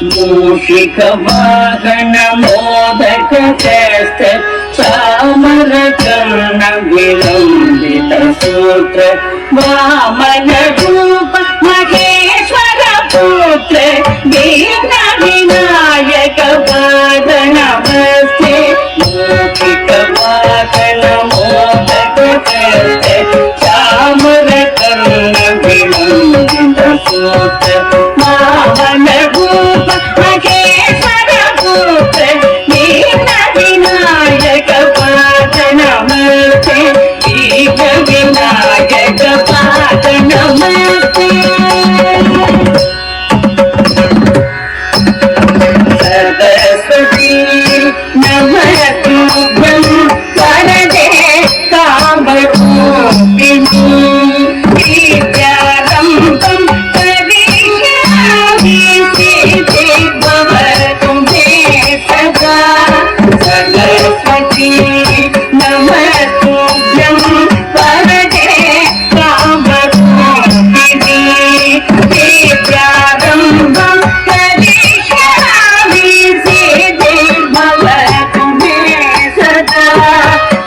मूषिक वाहन मोदक चेष्ट चामर कर्ण विलंबित सूत्र वामन रूप महेश्वर पुत्र दीन विनायक पाद नमस्ते मूषिक वाहन मोदक चेष्ट चामर कर्ण विलंबित सूत्र वामन रूप महेश्वर पुत्र दीन विनायक पाद नमस्ते दीन विनायक पाद नमस्ते सरस्वती नमस्तुभ्यं वरदे कामरूपिणी विद्यारम्भं करिष्यामि सिद्धि भवतु मे सदा सरस्वती नमस्तुभ्यं वरदे कामरूपिणी विद्यारम्भं करिष्यामि सिद्धि भवतु मे सदा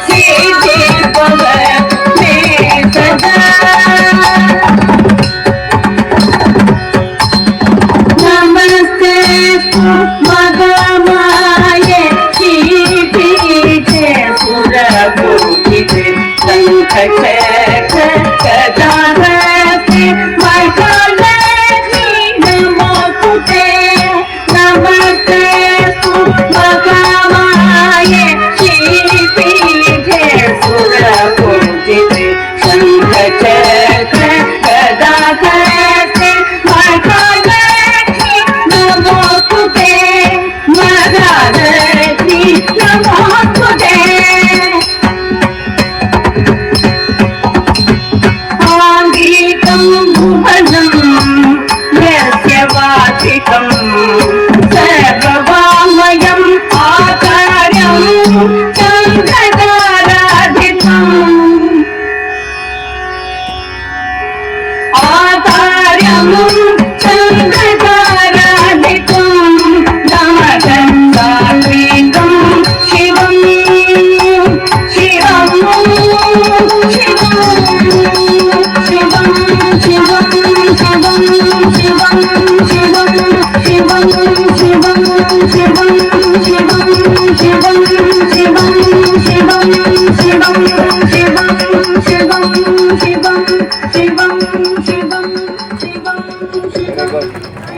सिद्धि भवतु मे सदा नमस्ते महामाये श्रीपीठे सुरभूषिते शङ्खचक्र गदाहस्ते महालक्ष्मी नमोस्तुते नमस्ते महामाये श्रीपीठे सुरभूषिते शङ्खचक्र गदाहस्ते महालक्ष्मी नमोस्तुते महालक्ष्मी नमोस्तुते आङ्गिकं भुवनं यस्य वाचिकं सर्ववाङ्मयम् आकार्यं चन्द्रताराधितम् आकार्यं